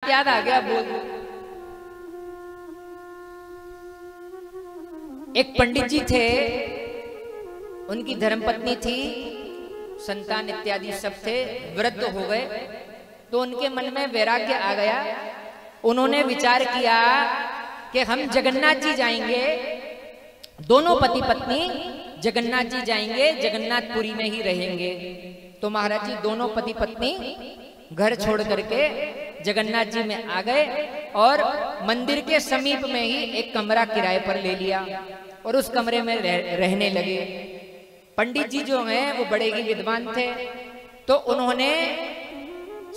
अचानक याद आ गया, बोल। एक पंडित जी थे, उनकी धर्मपत्नी थी, संतान इत्यादि सब थे, वृद्ध हो गए, तो उनके मन में वैराग्य आ गया। उन्होंने विचार किया कि हम जगन्नाथ जी जाएंगे, दोनों पति पत्नी जगन्नाथ जी जाएंगे, जगन्नाथपुरी में ही रहेंगे। तो महाराज जी दोनों पति पत्नी घर छोड़ करके जगन्नाथ जी में आ गए और मंदिर के समीप में ही एक कमरा किराए पर ले लिया और उस कमरे में रहने लगे। पंडित जी जो हैं वो बड़े ही विद्वान थे, तो उन्होंने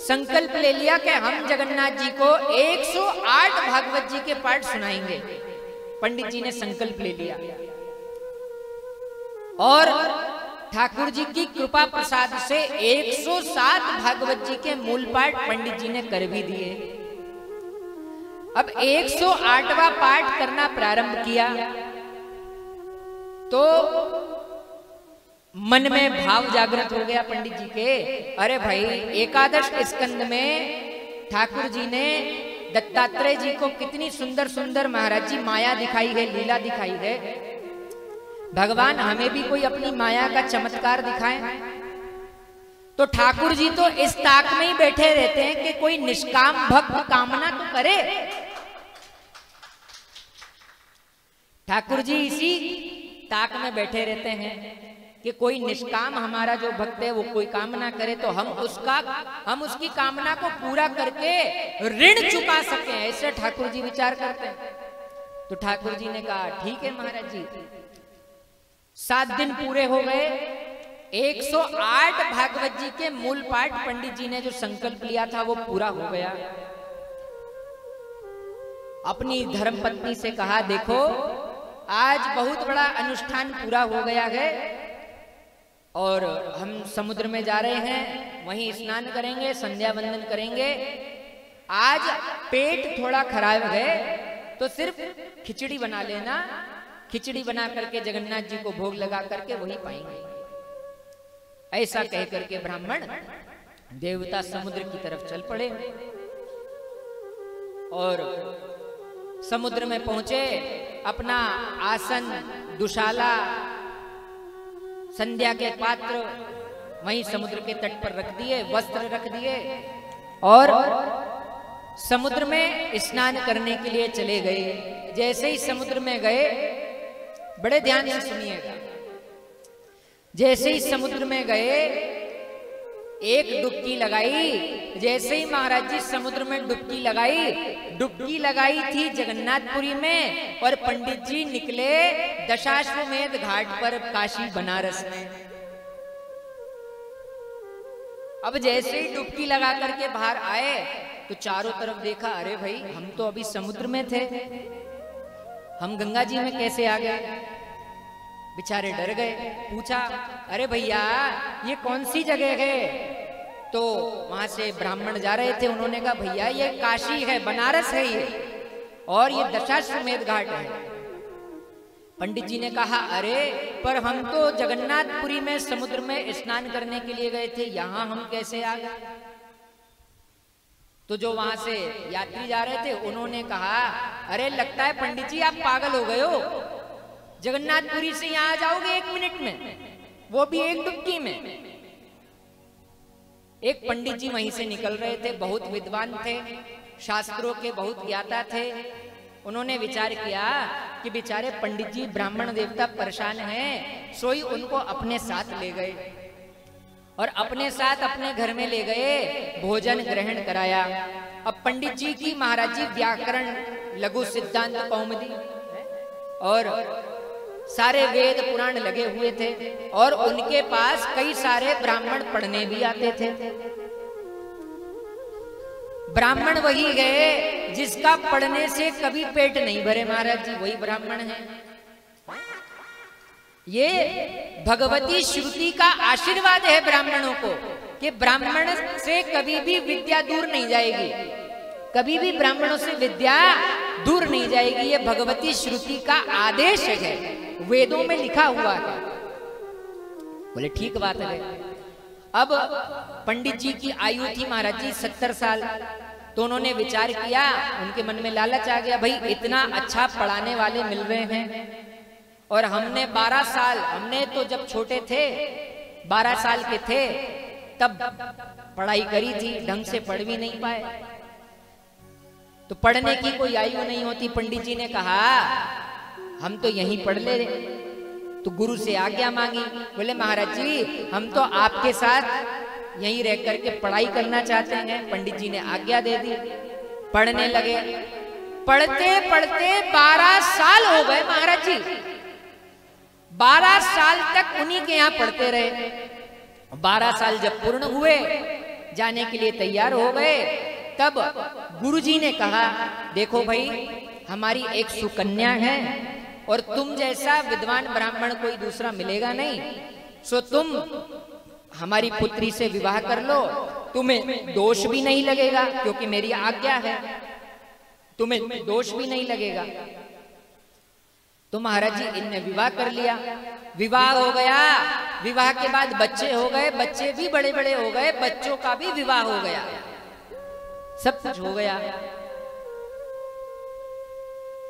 संकल्प ले लिया कि हम जगन्नाथ जी को 108 भागवत जी के पाठ सुनाएंगे। पंडित जी ने संकल्प ले लिया और ठाकुर जी की कृपा प्रसाद से 107 भागवत जी के मूल पाठ पंडित जी ने कर भी दिए। अब 108वां पाठ करना प्रारंभ किया तो मन में भाव जागृत हो गया पंडित जी के। अरे भाई, एकादश स्कंद में ठाकुर जी ने दत्तात्रेय जी को कितनी सुंदर सुंदर महाराज जी माया दिखाई है, लीला दिखाई है। भगवान हमें भी कोई अपनी माया का चमत्कार दिखाए। तो ठाकुर जी तो इस ताक में ही बैठे रहते हैं कि कोई निष्काम भक्त कामना तो करे। ठाकुर जी इसी ताक में बैठे रहते हैं कि कोई निष्काम हमारा जो भक्त है वो कोई कामना करे तो हम उसकी कामना को पूरा करके ऋण चुका सकें, ऐसे ठाकुर जी विचार करते हैं। तो ठाकुर जी ने कहा ठीक है महाराज जी। 7 दिन पूरे हो गए, 108 भागवत जी के मूल पाठ पंडित जी ने जो संकल्प लिया था वो पूरा हो गया। अपनी धर्मपत्नी से कहा देखो आज बहुत बड़ा अनुष्ठान पूरा हो गया है और हम समुद्र में जा रहे हैं, वहीं स्नान करेंगे, संध्या वंदन करेंगे। आज पेट थोड़ा खराब है तो सिर्फ खिचड़ी बना लेना, खिचड़ी बना करके जगन्नाथ जी को भोग लगा करके वही पाएंगे। ऐसा कह करके ब्राह्मण देवता समुद्र की तरफ चल पड़े और समुद्र में पहुंचे। अपना आसन, दुशाला, संध्या के पात्र वहीं समुद्र के तट पर रख दिए, वस्त्र रख दिए और समुद्र में स्नान करने के लिए चले गए। जैसे ही समुद्र में गए, बड़े ध्यान से सुनिएगा, जैसे ही समुद्र में गए एक डुबकी लगाई। जैसे ही महाराज जी समुद्र में डुबकी लगाई थी जगन्नाथपुरी में और पंडित जी निकले दशाश्वमेध घाट पर काशी बनारस में। अब जैसे ही डुबकी लगा करके बाहर आए तो चारों तरफ देखा, अरे भाई हम तो अभी समुद्र में थे, हम गंगा जी में कैसे आ गए? बेचारे डर गए। पूछा अरे भैया ये कौन सी जगह है? तो वहां से ब्राह्मण जा रहे थे, उन्होंने कहा भैया ये काशी है, बनारस है ये, और ये दशाश्वमेध घाट है। पंडित जी ने कहा अरे पर हम तो जगन्नाथपुरी में समुद्र में स्नान करने के लिए गए थे, यहाँ हम कैसे आ गए? तो जो वहां से यात्री जा रहे थे उन्होंने कहा अरे लगता है पंडित जी आप पागल हो गए हो, जगन्नाथपुरी से यहाँ आ जाओगे 1 मिनट में, वो भी एक डुबकी में। एक पंडित जी वहीं से निकल रहे थे, बहुत विद्वान थे, शास्त्रों के बहुत ज्ञाता थे। उन्होंने विचार किया कि बेचारे पंडित जी ब्राह्मण देवता परेशान हैं, सोई उनको अपने साथ ले गए और अपने साथ अपने घर में ले गए, भोजन ग्रहण कराया। अब पंडित जी की महाराज जी व्याकरण, लघु सिद्धांत कौमुदी और सारे वेद पुराण लगे हुए थे और उनके पास कई सारे ब्राह्मण पढ़ने भी आते थे। ब्राह्मण वही है जिसका पढ़ने से कभी पेट नहीं भरे, महाराज जी वही ब्राह्मण है। ये भगवती श्रुति का आशीर्वाद है ब्राह्मणों को कि ब्राह्मण से कभी भी विद्या दूर नहीं जाएगी, कभी भी ब्राह्मणों से विद्या दूर नहीं जाएगी। ये भगवती श्रुति का आदेश है, वेदों में लिखा हुआ है। बोले ठीक बात है। अब पंडित जी की आयु थी महाराज जी 70 साल, तो उन्होंने विचार किया, उनके मन में लालच आ गया, भाई इतना अच्छा पढ़ाने वाले मिल रहे हैं और हमने 12 साल, हमने तो जब छोटे थे 12 साल के थे तब पढ़ाई करी थी, ढंग से पढ़ भी नहीं पाए, तो पढ़ने की कोई आयु नहीं होती। पंडित जी ने कहा हम तो यहीं पढ़ ले रहे, तो गुरु से आज्ञा मांगी। बोले महाराज जी हम तो आपके साथ यहीं रह करके पढ़ाई करना चाहते हैं। पंडित जी ने आज्ञा दे दी, पढ़ने लगे। पढ़ते पढ़ते 12 साल हो गए महाराज जी, 12 साल तक उन्हीं के यहाँ पढ़ते रहे। 12 साल जब पूर्ण हुए, जाने के लिए तैयार हो गए, तब गुरुजी ने कहा देखो भाई हमारी एक सुकन्या है और तुम जैसा विद्वान ब्राह्मण कोई दूसरा मिलेगा नहीं, सो तुम हमारी पुत्री से विवाह कर लो, तुम्हें दोष भी नहीं लगेगा, क्योंकि मेरी आज्ञा है, तुम्हें दोष भी नहीं लगेगा। तो महाराज जी इनने विवाह कर लिया, विवाह हो गया, विवाह के बाद बच्चे हो गए, बच्चे भी बड़े बड़े हो गए, बच्चों का भी विवाह हो गया, सब कुछ हो गया।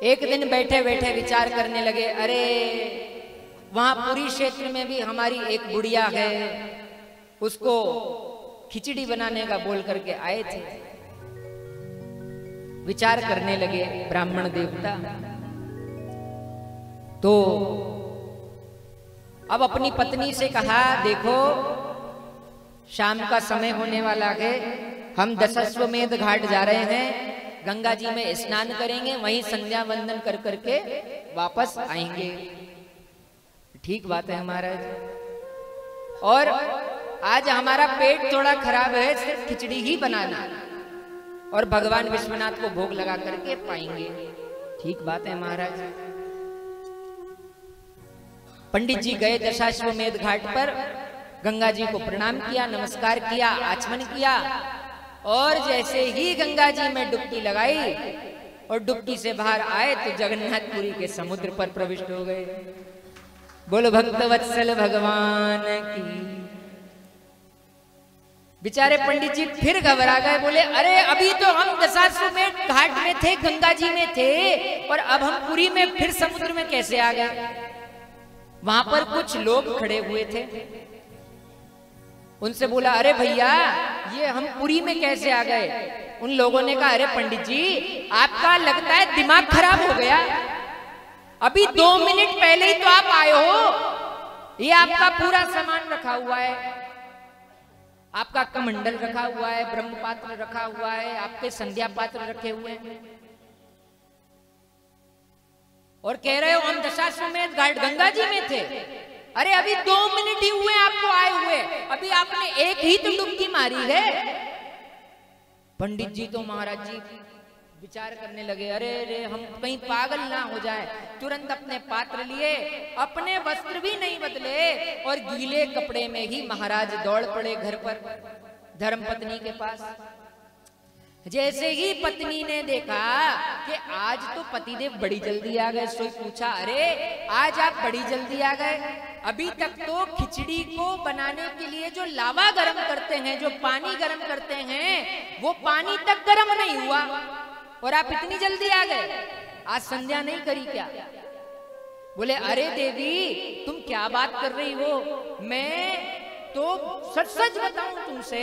एक दिन बैठे बैठे विचार करने लगे, अरे वहां पुरी क्षेत्र में भी हमारी एक बुढ़िया है, उसको खिचड़ी बनाने का बोल करके आए थे। विचार करने लगे ब्राह्मण देवता, तो अब अपनी पत्नी से कहा देखो शाम का समय होने वाला है, हम दशाश्वमेध घाट जा रहे हैं, गंगा जी में स्नान करेंगे, वहीं संध्या वंदन कर करके वापस आएंगे। ठीक बात है महाराज, और आज हमारा पेट थोड़ा खराब है, सिर्फ खिचड़ी ही बनाना और भगवान विश्वनाथ को भोग लगा करके पाएंगे। ठीक बात है महाराज। पंडित जी गए दशाश्वमेध घाट पर, गंगा जी को प्रणाम किया, नमस्कार किया, आचमन किया, और जैसे ही गंगा जी में डुबकी लगाई और डुबकी से बाहर आए तो जगन्नाथपुरी के समुद्र पर प्रविष्ट हो गए। बोलो भक्त वत्सल भगवान की। बेचारे पंडित जी फिर घबरा गए, बोले अरे अभी तो हम दशाश्वमेध घाट में थे, गंगा जी में थे, और अब हम पुरी में फिर समुद्र में कैसे आ गए। वहां पर कुछ लोग खड़े हुए थे, उनसे बोला अरे भैया ये हम पुरी में कैसे आ गए। उन लोगों ने कहा अरे पंडित जी आपका लगता है दिमाग खराब हो गया, अभी 2 मिनट पहले ही तो आप आए हो, ये आपका पूरा सामान रखा हुआ है, आपका कमंडल रखा हुआ है, ब्रह्म पात्र रखा हुआ है, आपके संध्या पात्र रखे हुए हैं, और कह रहे हो हम दशाश्वमेध घाट गंगा जी में थे। अरे अभी 2 मिनट ही हुए आपको आए हुए, अभी आपने एक ही तो डुबकी मारी है। पंडित जी तो महाराज जी विचार करने लगे, अरे रे हम कहीं पागल ना हो जाए। तुरंत अपने पात्र लिए, अपने वस्त्र भी नहीं बदले और गीले कपड़े में ही महाराज दौड़ पड़े घर पर धर्मपत्नी के पास। जैसे ही पत्नी ने देखा कि आज तो पतिदेव बड़ी जल्दी आ गए, सोई पूछा अरे आज आप बड़ी जल्दी आ गए, अभी तक तो खिचड़ी को बनाने के लिए जो लावा गरम करते हैं, जो पानी गरम करते हैं, वो पानी तक गरम नहीं हुआ और आप इतनी जल्दी आ गए, आज संध्या नहीं करी क्या। बोले अरे देवी तुम क्या बात कर रही हो, मैं तो सच सच बताऊं तुमसे,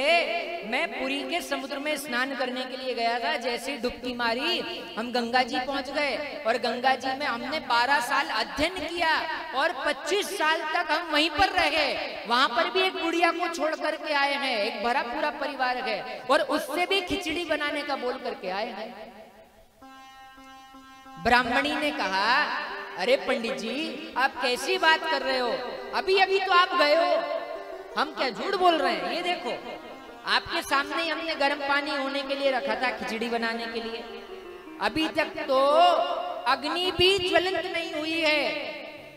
मैं पुरी के समुद्र में स्नान करने के लिए गया था, जैसे डुबकी मारी हम गंगा जी पहुंच गए, और गंगा जी में हमने 12 साल अध्ययन किया और 25 साल तक हम वहीं पर रहे। वहां पर भी एक बुढ़िया को छोड़ करके आए हैं, एक भरा पूरा परिवार है, और उससे भी खिचड़ी बनाने का बोल करके आए हैं। ब्राह्मणी ने कहा अरे पंडित जी आप कैसी बात कर रहे हो, अभी अभी तो आप गए हो, हम क्या झूठ बोल रहे हैं। ये देखो आपके सामने ही हमने गर्म पानी होने के लिए रखा था खिचड़ी बनाने के लिए, अभी तक तो अग्नि भी ज्वलंत नहीं हुई है,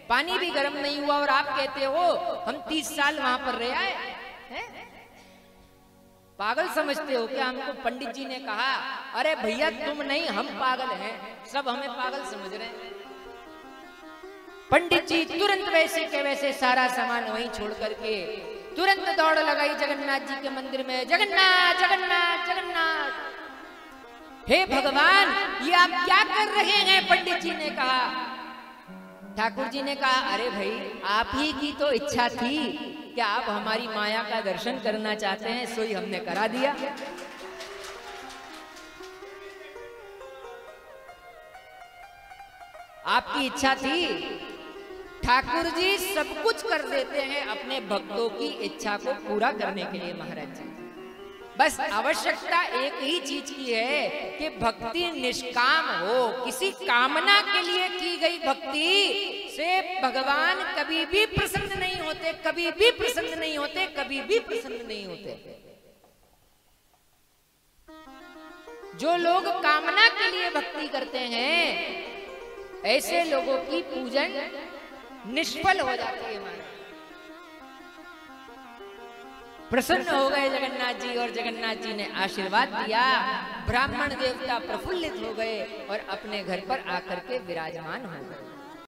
पानी भी गर्म नहीं हुआ, और आप कहते हो हम 30 साल वहां पर रह आए हैं? पागल समझते हो क्या हमको। पंडित जी ने कहा अरे भैया तुम नहीं हम पागल हैं, सब हमें पागल समझ रहे हैं। पंडित जी तुरंत वैसे के वैसे सारा सामान वहीं छोड़ करके तुरंत दौड़ लगाई जगन्नाथ जी के मंदिर में, जगन्नाथ जगन्नाथ जगन्नाथ। हे भगवान, ये आप क्या कर रहे हैं? पंडित जी ने कहा। ठाकुर जी ने कहा, अरे भाई, आप ही की तो इच्छा थी कि आप हमारी माया का दर्शन करना चाहते हैं, सोई हमने करा दिया। आपकी इच्छा थी। ठाकुर जी सब कुछ कर देते हैं अपने भक्तों की इच्छा को पूरा करने के लिए महाराज जी। बस आवश्यकता एक ही चीज की है कि भक्ति निष्काम हो। किसी कामना के लिए की गई भक्ति से भगवान कभी भी प्रसन्न नहीं होते, कभी भी प्रसन्न नहीं होते, कभी भी प्रसन्न नहीं होते। जो लोग कामना के लिए भक्ति करते हैं, ऐसे लोगों की पूजन निष्फल हो जाती है। महाराज प्रसन्न हो गए जगन्नाथ जी, और जगन्नाथ जी ने आशीर्वाद दिया। ब्राह्मण देवता प्रफुल्लित हो गए और अपने घर पर आकर के विराजमान हो गए।